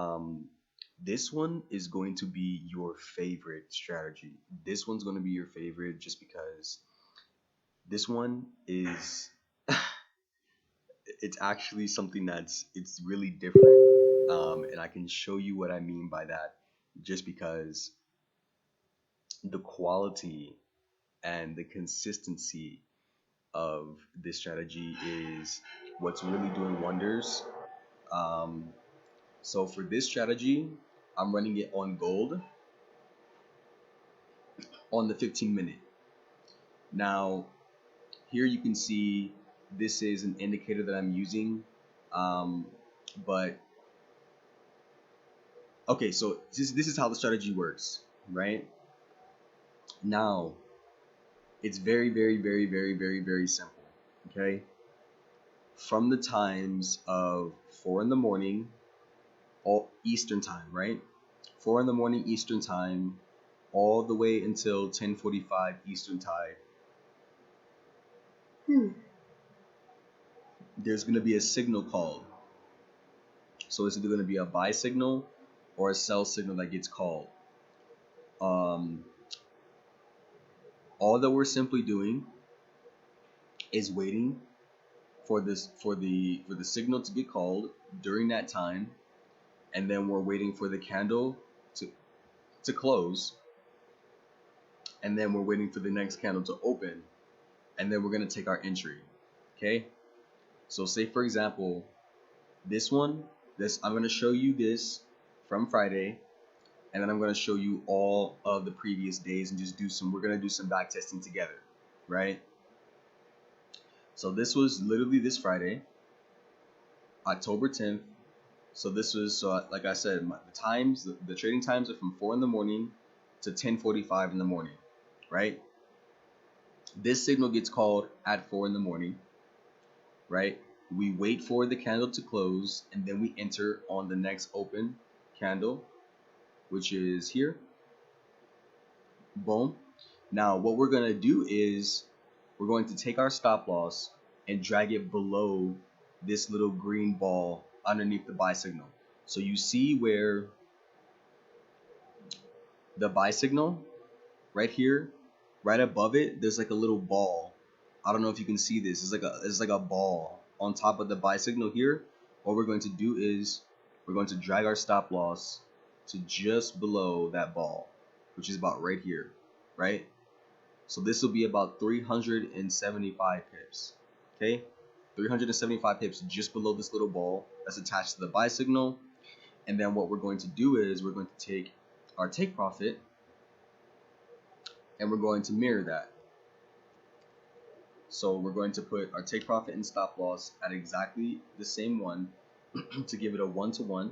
Um, this one is going to be your favorite strategy. This one's going to be your favorite just because this one is it's actually something it's really different. And I can show you what I mean by that just because the quality and the consistency of this strategy is what's really doing wonders. Um, so for this strategy, I'm running it on gold on the 15 minute. Now, here you can see this is an indicator that I'm using. Um, but okay, so this is how the strategy works, right? Now, it's very simple. Okay, from the times of 4 in the morning, all Eastern time, right? 4 in the morning Eastern time, all the way until 10:45 Eastern time. There's gonna be a signal called. So it's either gonna be a buy signal or a sell signal that gets called. Um, all that we're simply doing is waiting for the signal to get called during that time, and then we're waiting for the candle to to close, and then we're waiting for the next candle to open, and then we're gonna take our entry. Okay. So say for example, this one, this I'm gonna show you this from Friday, and then I'm gonna show you all of the previous days and just do some. We're gonna do some back testing together, right? So this was literally this Friday, October 10th. So this was like I said, the trading times are from 4 in the morning to 10:45 in the morning, right? This signal gets called at 4 in the morning, right? We wait for the candle to close, and then we enter on the next open candle, which is here. Boom. Now what we're gonna do is we're going to take our stop loss and drag it below this little green ball underneath the buy signal. So you see where the buy signal right here, right above it, there's like a little ball. I don't know if you can see this. It's like a ball on top of the buy signal here. What we're going to do is we're going to drag our stop loss to just below that ball, which is about right here, right? So this will be about 375 pips. Okay? 375 pips just below this little ball that's attached to the buy signal. And then what we're going to do is we're going to take our take profit and we're going to mirror that. So we're going to put our take profit and stop loss at exactly the same one to give it a 1-to-1.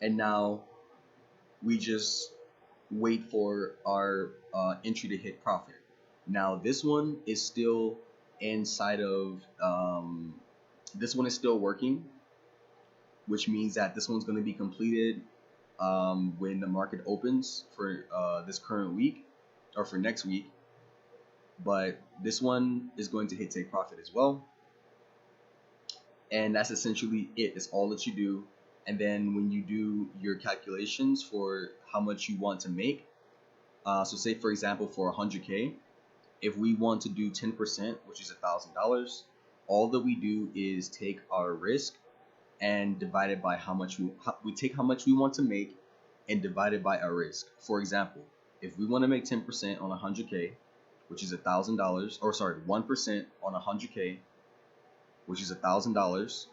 And now we just wait for our entry to hit profit. Now this one is still inside of this one is still working, which means that this one's going to be completed when the market opens for this current week or for next week. But this one is going to hit take profit as well, and that's essentially it. It's all that you do. And then when you do your calculations for how much you want to make, so say for example for 100K, if we want to do 10%, which is $1,000, all that we do is take our risk and divide it by we take how much we want to make and divide it by our risk. For example, if we want to make 10% on 100K, which is $1,000, or sorry, 1% on 100K, which is $1,000,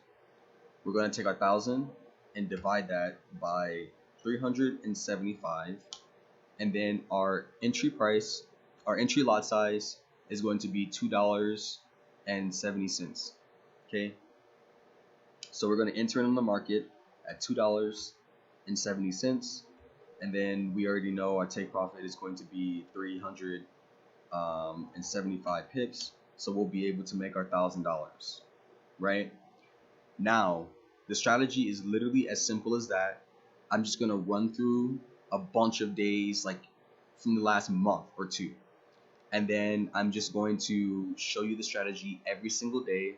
we're going to take our 1,000 and divide that by 375, and then our entry lot size is going to be $2.70. Okay, so we're going to enter in the market at $2.70, and then we already know our take profit is going to be 375 pips, so we'll be able to make our $1,000. Right now, the strategy is literally as simple as that. I'm just gonna run through a bunch of days, like from the last month or two, and then I'm just going to show you the strategy every single day,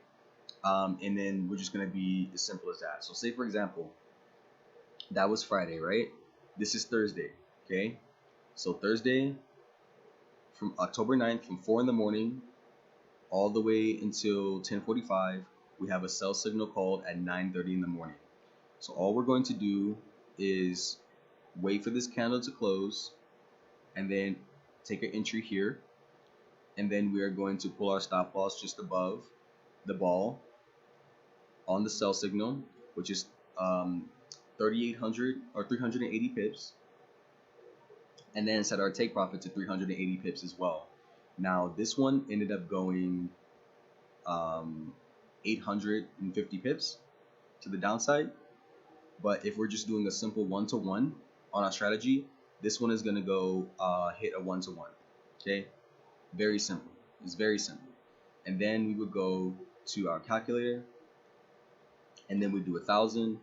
And then we're just gonna be as simple as that. So say for example, that was Friday, right? This is Thursday, okay? So Thursday from October 9th from 4 in the morning all the way until 10:45, we have a sell signal called at 9:30 in the morning. So all we're going to do is wait for this candle to close and then take an entry here, and then we are going to pull our stop loss just above the ball on the sell signal, which is 3,800 or 380 pips, and then set our take profit to 380 pips as well. Now this one ended up going 850 pips to the downside, but if we're just doing a simple one-to-one on our strategy, this one is going to go hit a one-to-one. Okay, very simple. It's very simple. And then we would go to our calculator, and then we do 1,000.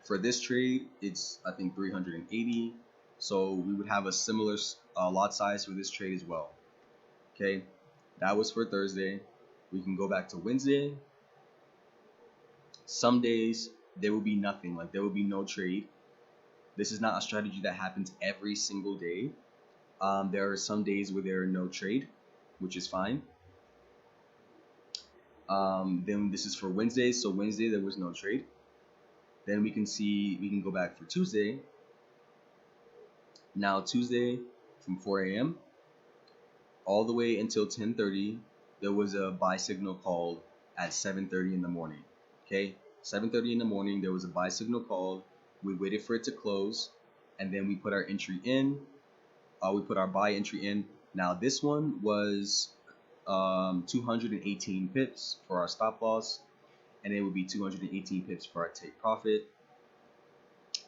For this trade, it's I think 380. So we would have a similar lot size for this trade as well. Okay, that was for Thursday. We can go back to Wednesday. Some days there will be nothing, like there will be no trade. This is not a strategy that happens every single day. There are some days where there are no trade, which is fine. Then this is for Wednesday. So Wednesday there was no trade. Then we can go back for Tuesday. Now Tuesday from 4 a.m. all the way until 10:30, there was a buy signal called at 7:30 in the morning. Okay, 7:30 in the morning there was a buy signal called. We waited for it to close, and then we put our entry in. We put our buy entry in. Now this one was 218 pips for our stop loss, and it would be 218 pips for our take profit.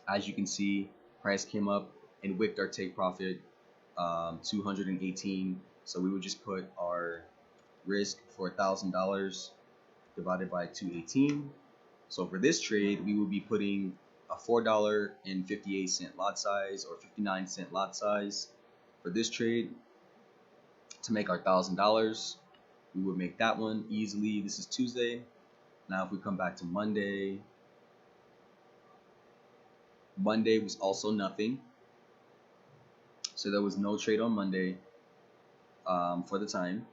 As you can see, price came up and wicked our take profit 218. So we would just put our risk for $1,000 divided by 218. So for this trade, we would be putting a $4.58 lot size or 59-cent lot size for this trade to make our $1,000. We would make that one easily. This is Tuesday. Now if we come back to Monday, Monday was also nothing. So there was no trade on Monday for the time,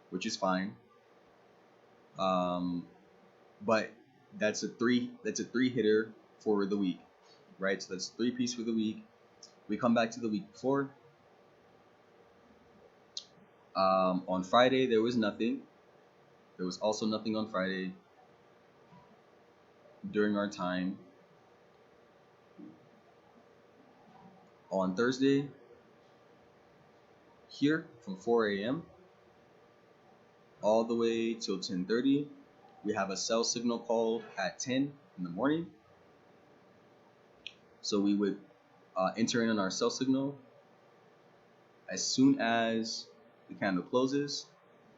which is fine. But that's a three hitter for the week, right? So that's 3-piece for the week. We come back to the week before. On Friday there was nothing. There was also nothing on Friday during our time. On Thursday, here from 4 a.m. all the way till 10:30, we have a sell signal called at 10 in the morning. So we would enter in on our sell signal as soon as the candle closes,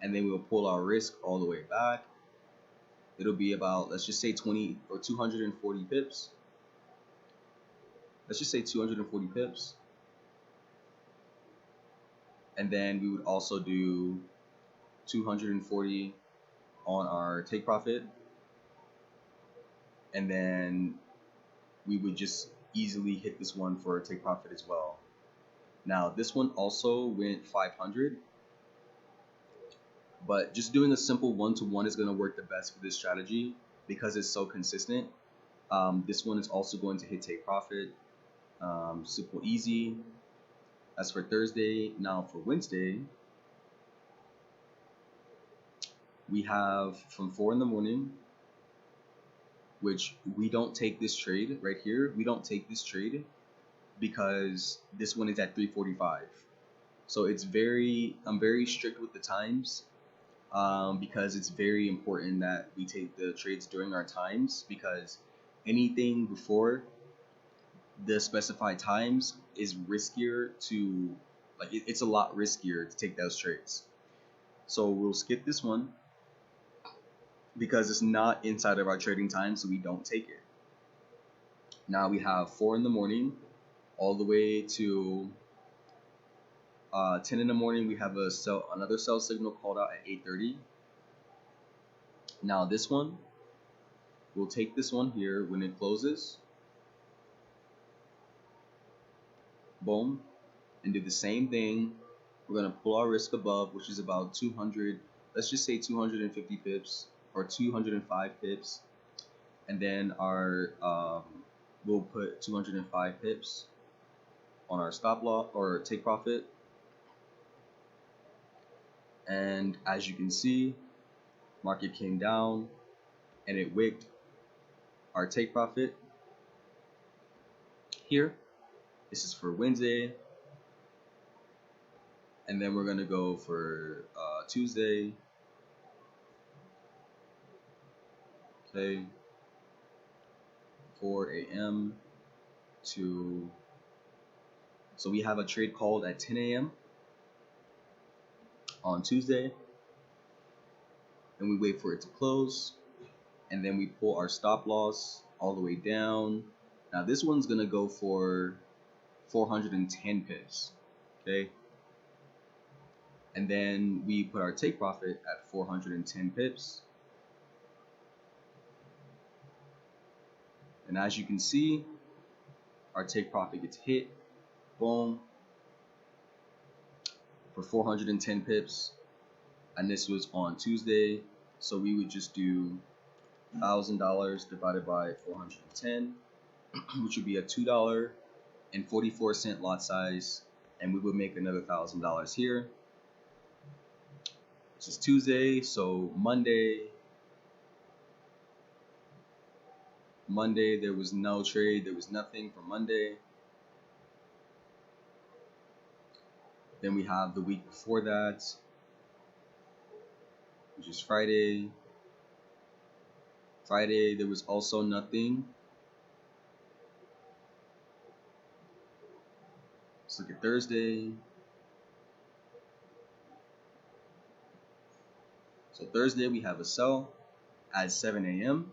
and then we will pull our risk all the way back. It'll be about, let's just say 20 or 240 pips. Let's just say 240 pips. And then we would also do 240 on our take profit. And then we would just easily hit this one for a take profit as well. Now this one also went 500, but just doing a simple one-to-one is going to work the best for this strategy because it's so consistent. This one is also going to hit take profit. Simple, easy. That's for Thursday. Now for Wednesday, we have from 4 in the morning, which we don't take this trade right here. We don't take this trade because this one is at 3:45. So I'm very strict with the times because it's very important that we take the trades during our times, because anything before the specified times is riskier to, like, it's a lot riskier to take those trades. So we'll skip this one because it's not inside of our trading time, so we don't take it. Now we have 4 in the morning all the way to 10 in the morning. We have another sell signal called out at 8:30. Now this one, we'll take this one here when it closes, boom, and do the same thing. We're gonna pull our risk above, which is about 200, let's just say 250 pips or 205 pips, and then our we'll put 205 pips on our stop loss or take profit. And as you can see, market came down and it wicked our take profit here. This is for Wednesday, and then we're gonna go for Tuesday. Okay, 4 a.m. to, so we have a trade called at 10 a.m. on Tuesday, and we wait for it to close, and then we pull our stop loss all the way down. Now this one's gonna go for 410 pips, okay? And then we put our take profit at 410 pips. And as you can see, our take profit gets hit, boom, for 410 pips. And this was on Tuesday. So we would just do $1,000 divided by 410, which would be a $2.44 lot size. And we would make another $1,000 here. This is Tuesday, so Monday there was no trade, there was nothing for Monday. Then we have the week before that, which is Friday. Friday there was also nothing. Let's look at Thursday. So Thursday we have a sell at 7 a.m.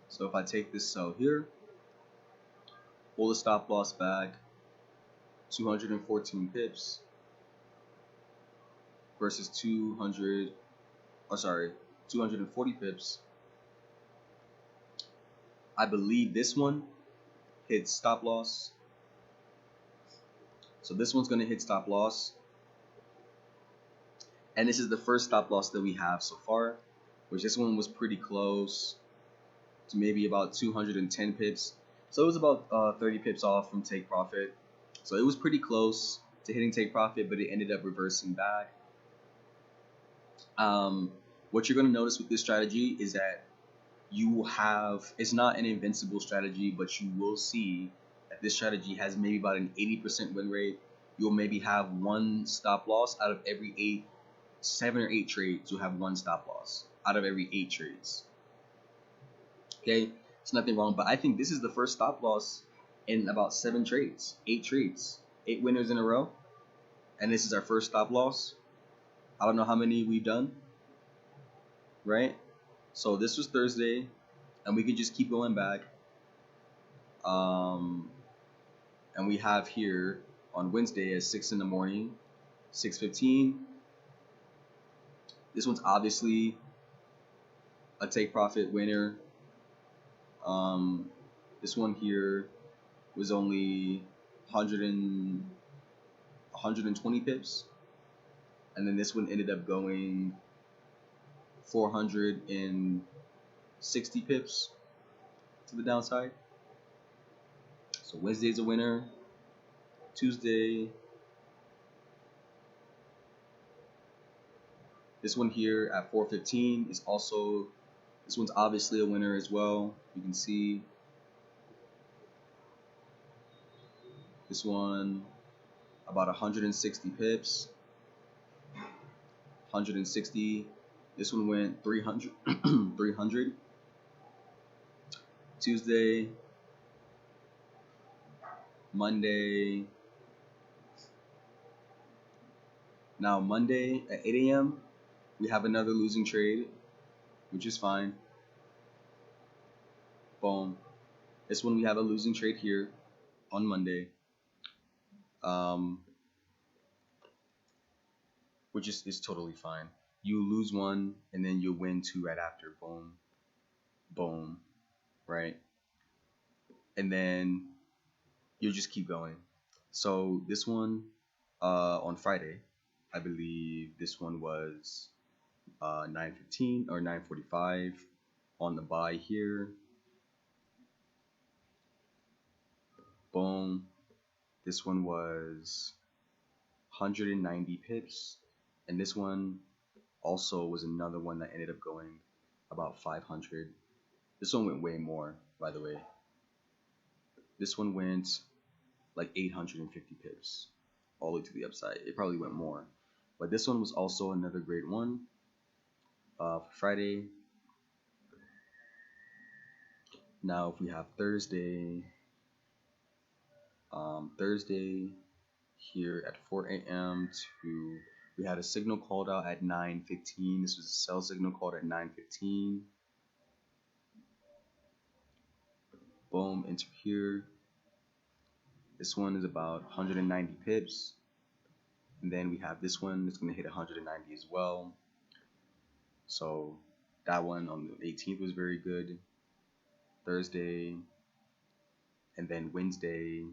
So if I take this sell here, pull the stop loss back, 214 pips versus 240 pips. I believe this one hits stop loss. So this one's gonna hit stop loss. And this is the first stop loss that we have so far, which this one was pretty close to maybe about 210 pips. So it was about 30 pips off from take profit. So it was pretty close to hitting take profit, but it ended up reversing back. What you're going to notice with this strategy is that you will have, it's not an invincible strategy, but you will see that this strategy has maybe about an 80% win rate. You'll maybe have one stop loss out of every 7 or 8 trades. You'll have one stop loss out of every 8 trades. Okay, it's nothing wrong, but I think this is the first stop loss in about 7 trades, 8 trades, 8 winners in a row, and this is our first stop loss. I don't know how many we've done, right? So this was Thursday, and we can just keep going back. And we have here on Wednesday at 6 in the morning, 6:15. This one's obviously a take profit winner. This one here was only 120 pips, and then this one ended up going 460 pips to the downside. So Wednesday's a winner. Tuesday, this one here at 4:15 is also, this one's obviously a winner as well. You can see this one about 160 pips, 160. This one went 300. 300. Tuesday, Monday. Now Monday at 8 a.m. we have another losing trade, which is fine. Boom. This one we have a losing trade here on Monday. which is totally fine. You lose one and then you win two right after. Boom, boom, right? And then you just keep going. So this one, on Friday, I believe this one was 9:15 or 9:45 on the buy here. Boom. This one was 190 pips, and this one also was another one that ended up going about 500. This one went way more, by the way. This one went like 850 pips all the way to the upside. It probably went more, but this one was also another great one for Friday. Now, if we have Thursday, Thursday here at 4 a.m. to we had a signal called out at 9:15. This was a sell signal called at 9:15. Boom, enter here. This one is about 190 pips. And then we have this one that's going to hit 190 as well. So that one on the 18th was very good. Thursday, and then Wednesday,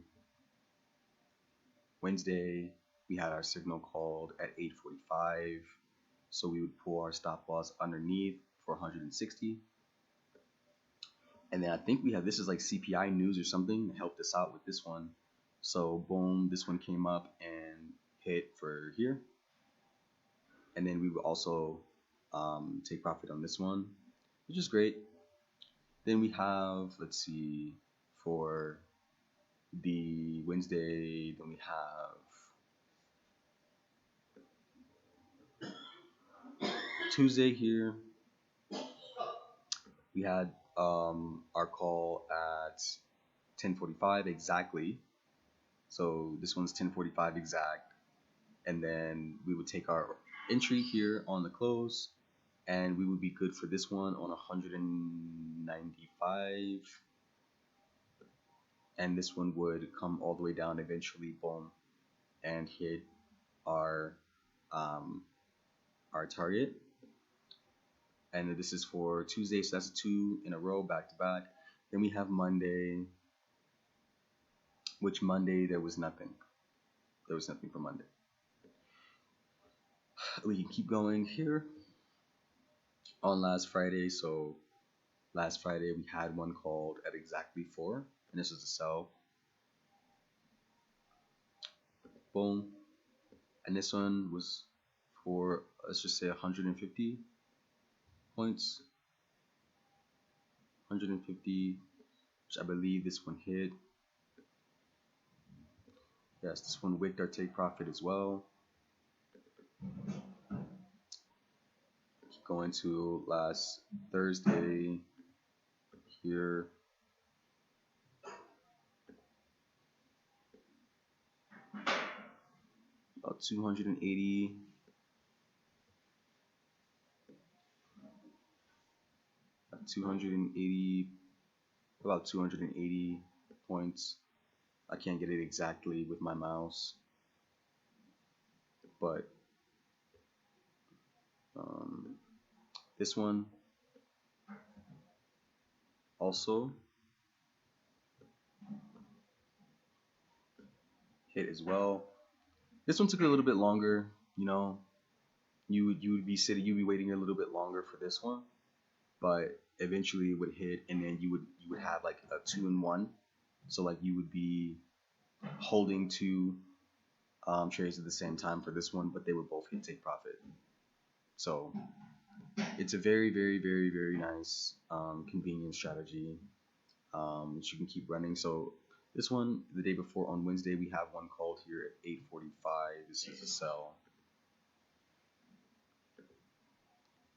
we had our signal called at 8:45, so we would pull our stop loss underneath for 160. And then I think we have, this is like CPI news or something that helped us out with this one. So boom, this one came up and hit for here. And then we would also take profit on this one, which is great. Then we have, let's see, for the Wednesday, then we have Tuesday here. We had our call at 10:45 exactly. So this one's 10:45 exact. And then we would take our entry here on the close, and we would be good for this one on 195. And this one would come all the way down eventually, boom, and hit our target. And this is for Tuesday, so that's 2 in a row back to back. Then we have Monday, which Monday there was nothing. There was nothing for Monday. We can keep going here on last Friday. So last Friday we had one called at exactly 4, and this was a sell. Boom. And this one was for, let's just say 150 points. 150, which I believe this one hit. Yes, this one wicked our take profit as well. Keep going to last Thursday here. About 280. About 280 points. I can't get it exactly with my mouse, but this one also hit as well. This one took a little bit longer, you know. You'd be waiting a little bit longer for this one, but eventually it would hit, and then you would have like a 2-in-1. So like you would be holding two trades at the same time for this one, but they would both hit take profit. So it's a very, very, very, very nice convenient strategy which you can keep running. So this one, the day before on Wednesday, we have one called here at 8:45. This is a sell.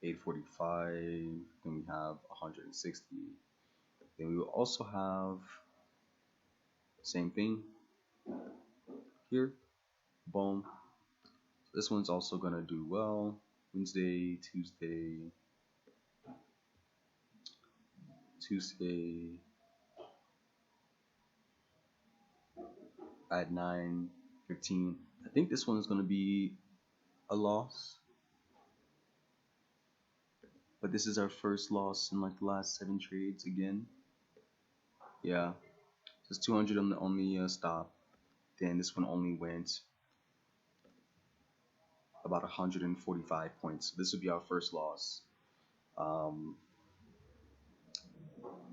8:45. Then we have 160. Then we will also have same thing here. Boom. This one's also gonna do well. Wednesday, Tuesday, at 9:15. I think this one is gonna be a loss, but this is our first loss in like the last 7 trades again. Yeah, so it's 200 on the stop. Then this one only went about 145 points. So this would be our first loss. Um,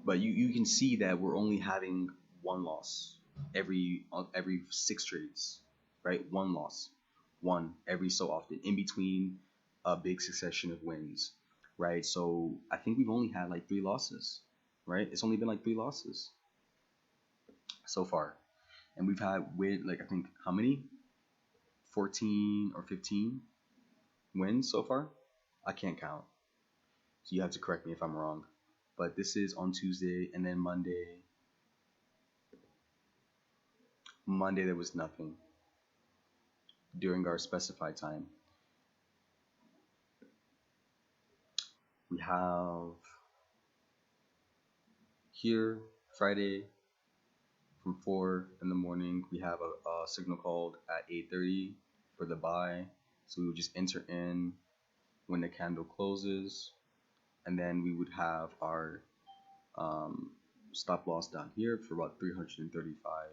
but you can see that we're only having one loss every 6 trades, right? One loss, one every so often in between a big succession of wins, right? So I think we've only had like 3 losses, right? It's only been like 3 losses so far, and we've had win like I think how many 14 or 15 wins so far. I can't count, so you have to correct me if I'm wrong. But this is on Tuesday, and then Monday. Monday there was nothing during our specified time. We have here Friday from 4 in the morning. We have a signal called at 8:30 for the buy. So we would just enter in when the candle closes, and then we would have our stop loss down here for about 335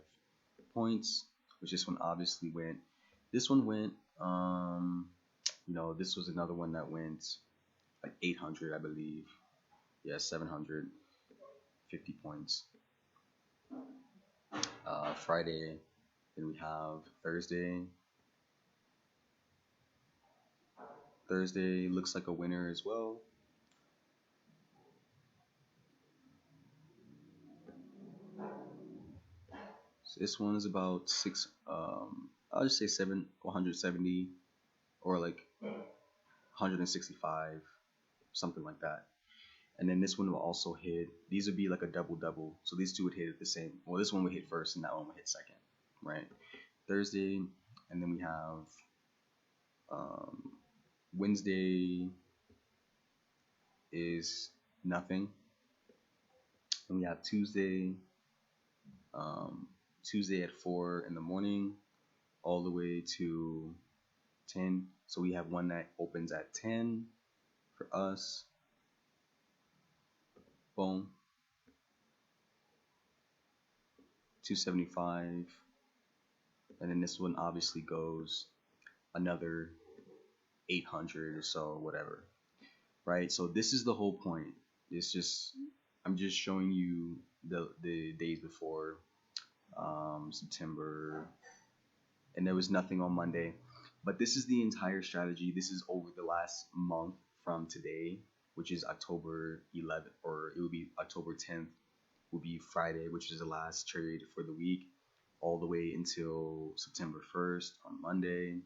points, which this one obviously went. This one went, this was another one that went like 800, I believe. Yeah, 750 points. Friday, then we have Thursday. Thursday looks like a winner as well. So this one is about I'll just say 170 or like 165, something like that. And then this one will also hit. These would be like a double. So these two would hit at the same. Well, this one would hit first, and that one would hit second, right? Thursday, and then we have Wednesday is nothing. And we have Tuesday. Tuesday at 4 in the morning, all the way to 10. So we have one that opens at 10 for us. Boom. 275. And then this one obviously goes another 800 or so, whatever. Right? So this is the whole point. I'm just showing you the days before September, and there was nothing on Monday. But this is the entire strategy. This is over the last month from today, which is October 11th, or it will be October 10th, will be Friday, which is the last trade for the week, all the way until September 1st on Monday.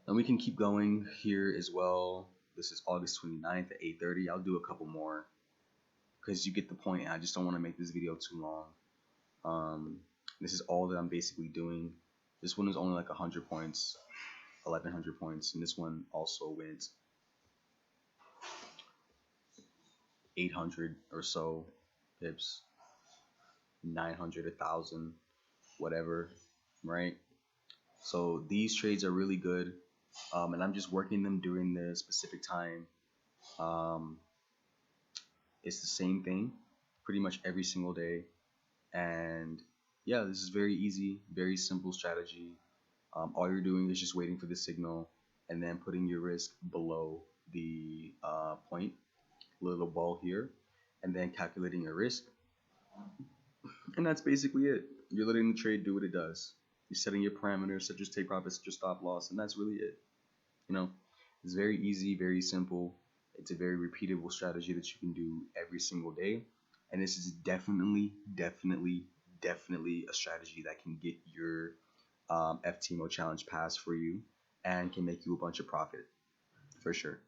And we can keep going here as well. This is August 29th at 8:30. I'll do a couple more because you get the point. I just don't want to make this video too long. This is all that I'm basically doing. This one is only like 100 points, 1100 points, and this one also went 800 or so pips, 900, 1000, whatever, right? So these trades are really good, and I'm just working them during the specific time. It's the same thing pretty much every single day, and yeah, this is very easy, very simple strategy. All you're doing is just waiting for the signal and then putting your risk below the point, little ball here, and then calculating your risk. And that's basically it. You're letting the trade do what it does. You're setting your parameters, such as take profit, such as stop loss, and that's really it. It's very easy, very simple. It's a very repeatable strategy that you can do every single day. And this is definitely a strategy that can get your FTMO challenge passed for you and can make you a bunch of profit for sure.